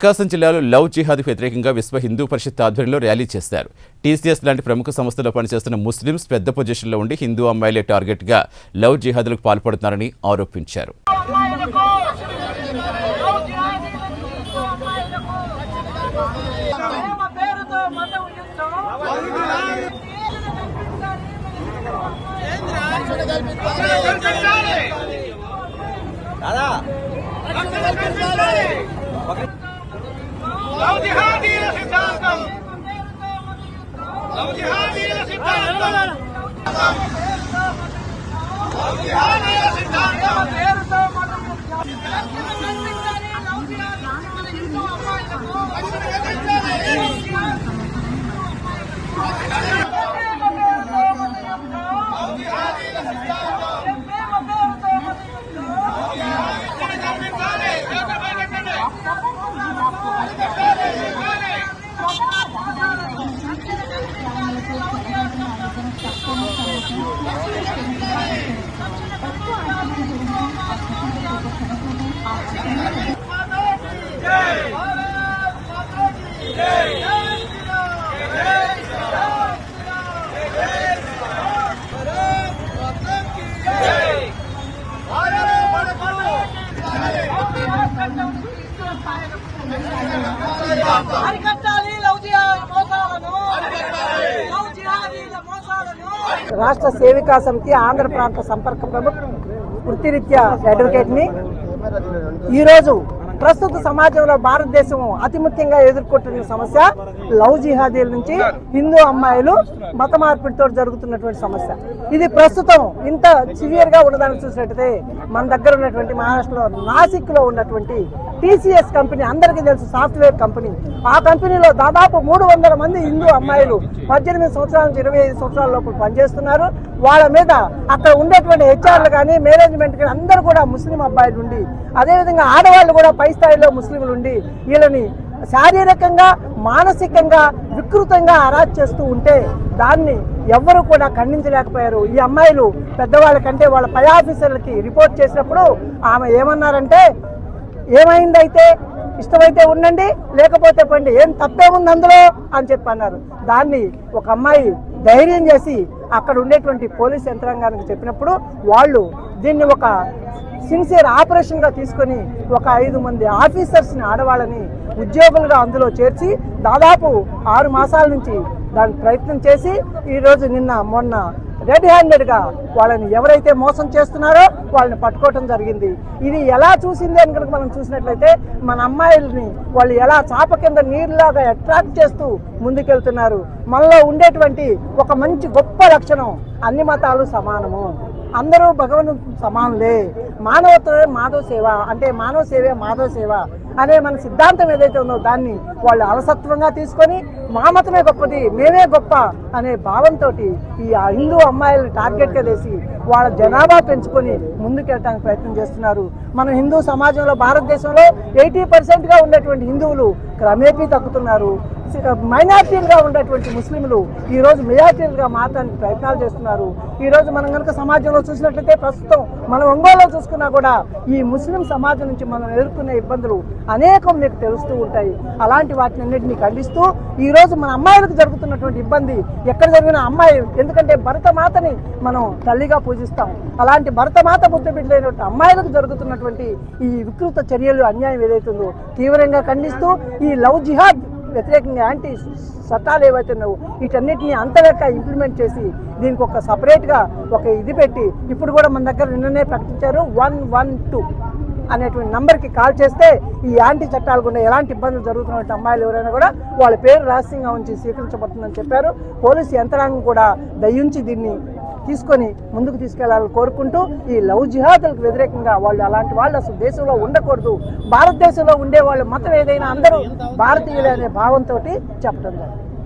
ప్రకాశం జిల్లాలో లవ్ జిహాద్కు వ్యతిరేకంగా విశ్వ హిందూ పరిషత్ ఆధ్వర్యంలో ర్యాలీ చేశారు. టీసీఎస్ లాంటి ప్రముఖ సంస్థల్లో పనిచేస్తున్న ముస్లింస్ పెద్ద పొజిషన్లో ఉండి హిందూ అమ్మాయిలే టార్గెట్గా లవ్ జిహాద్లకు పాల్పడుతున్నారని ఆరోపించారు. లవ్ జిహాదీల సిద్ధాంతం లవ్ జిహాదీల సిద్ధాంతం లవ్ జిహాదీల సిద్ధాంతం పేరుతో మనం రాష్ట్ర సేవికా సమితి ఆంధ్ర ప్రాంత సంపర్క ప్రముఖ వృత్తిరీత్యా అడ్వకేట్ ని ఈరోజు ప్రస్తుత సమాజంలో భారతదేశం అతి ముఖ్యంగా ఎదుర్కొంటున్న సమస్య లవ్ జిహాదీల నుంచి హిందూ అమ్మాయిలు మత మార్పిడితో జరుగుతున్నటువంటి సమస్య. ఇది ప్రస్తుతం ఇంత సివియర్ గా ఉన్నదాన్ని చూసినట్టయితే మన దగ్గర ఉన్నటువంటి మహారాష్ట్రలో నాసిక్ లో ఉన్నటువంటి టీసీఎస్ కంపెనీ అందరికీ తెలుసు, సాఫ్ట్వేర్ కంపెనీ. ఆ కంపెనీలో దాదాపు 300 మంది హిందూ అమ్మాయిలు 18 సంవత్సరాల నుంచి 25 సంవత్సరాల లోపల పనిచేస్తున్నారు. వాళ్ళ మీద అక్కడ ఉండేటువంటి హెచ్ఆర్లు కానీ మేనేజ్మెంట్ కానీ అందరూ కూడా ముస్లిం అబ్బాయిలు ఉండి, అదేవిధంగా ఆడవాళ్ళు కూడా పై స్థాయిలో ముస్లింలు ఉండి వీళ్ళని శారీరకంగా మానసికంగా వికృతంగా అరాజ్ చేస్తూ ఉంటే దాన్ని ఎవ్వరూ కూడా ఖండించలేకపోయారు. ఈ అమ్మాయిలు పెద్దవాళ్ళ కంటే వాళ్ళ పై ఆఫీసర్లకి రిపోర్ట్ చేసినప్పుడు ఆమె ఏమన్నారంటే, ఏమైందైతే ఇష్టమైతే ఉండండి, లేకపోతే పండి, ఏం తప్పే ఉంది అందులో అని చెప్పి అన్నారు. దాన్ని ఒక అమ్మాయి ధైర్యం చేసి అక్కడ ఉండేటువంటి పోలీస్ యంత్రాంగానికి చెప్పినప్పుడు వాళ్ళు దీన్ని ఒక సిన్సియర్ ఆపరేషన్ గా తీసుకొని ఒక 5 మంది ఆఫీసర్స్ని ఆడవాళ్ళని ఉద్యోగులుగా అందులో చేర్చి దాదాపు 6 మాసాల నుంచి దాని ప్రయత్నం చేసి ఈరోజు మొన్న రెడ్ హ్యాండెడ్ గా వాళ్ళని ఎవరైతే మోసం చేస్తున్నారో వాళ్ళని పట్టుకోవటం జరిగింది. ఇది ఎలా చూసింది అని కనుక మనం చూసినట్లయితే మన అమ్మాయిల్ని వాళ్ళు ఎలా చాప కింద నీరులాగా అట్రాక్ట్ చేస్తూ ముందుకెళ్తున్నారు. మనలో ఉండేటువంటి ఒక మంచి గొప్ప లక్షణం అన్ని మతాలు సమానము, అందరూ భగవంతుడు సమానులే, మానవత్వమే మాధవ సేవ, అంటే మానవ సేవే మాధవ సేవ అనే మన సిద్ధాంతం ఏదైతే ఉందో దాన్ని వాళ్ళు అలసత్వంగా తీసుకొని మా మతమే గొప్పది, మేమే గొప్ప అనే భావంతో ఈ హిందూ అమ్మాయిలను టార్గెట్గా వేసి వాళ్ళ జనాభా పెంచుకొని ముందుకెళ్ళడానికి ప్రయత్నం చేస్తున్నారు. మన హిందూ సమాజంలో భారతదేశంలో 80% గా ఉన్నటువంటి హిందువులు క్రమేపీ తగ్గుతున్నారు. మైనారిటీలుగా ఉన్నటువంటి ముస్లింలు ఈరోజు మెజారిటీలుగా మారడానికి ప్రయత్నాలు చేస్తున్నారు. ఈరోజు మనం కనుక సమాజంలో చూసినట్లయితే ప్రస్తుతం మనం ఒంగోలులో చూసుకున్నా కూడా ఈ ముస్లిం సమాజం నుంచి మనం ఎదుర్కొనే ఇబ్బందులు అనేకం మీకు తెలుస్తూ ఉంటాయి. అలాంటి వాటిని అన్నింటినీ ఖండిస్తూ ఈరోజు మన అమ్మాయిలకు జరుగుతున్నటువంటి ఇబ్బంది ఎక్కడ జరిగిన అమ్మాయి, ఎందుకంటే భరతమాతని మనం తల్లిగా పూజిస్తాం, అలాంటి భరతమాత బుద్ధి బిడ్డలైనటువంటి అమ్మాయిలకు జరుగుతున్నటువంటి ఈ వికృత చర్యలు అన్యాయం ఏదైతుందో తీవ్రంగా ఖండిస్తూ ఈ లవ్ జిహాద్ వ్యతిరేకంగా యాంటీ చట్టాలు ఏవైతే ఉన్నావో వీటన్నిటిని అంతలెక్క ఇంప్లిమెంట్ చేసి దీనికి ఒక సపరేట్గా ఒక ఇది పెట్టి ఇప్పుడు కూడా మన దగ్గర నిన్ననే ప్రకటించారు 112 అనేటువంటి నంబర్కి కాల్ చేస్తే ఈ యాంటీ చట్టాలు కూడా ఎలాంటి ఇబ్బందులు జరుగుతున్నటువంటి అమ్మాయిలు ఎవరైనా కూడా వాళ్ళ పేరు రహస్యంగా ఉంచి స్వీకరించబడుతుందని చెప్పారు. పోలీసు యంత్రాంగం కూడా దయించి దీన్ని తీసుకొని ముందుకు తీసుకెళ్లాలని కోరుకుంటూ ఈ లవ్ జిహాదులకు వ్యతిరేకంగా వాళ్ళు అలాంటి వాళ్ళు అసలు దేశంలో ఉండకూడదు, భారతదేశంలో ఉండే వాళ్ళు మతం ఏదైనా అందరూ భారతీయులే అనే భావంతో చెప్పడం జరిగింది.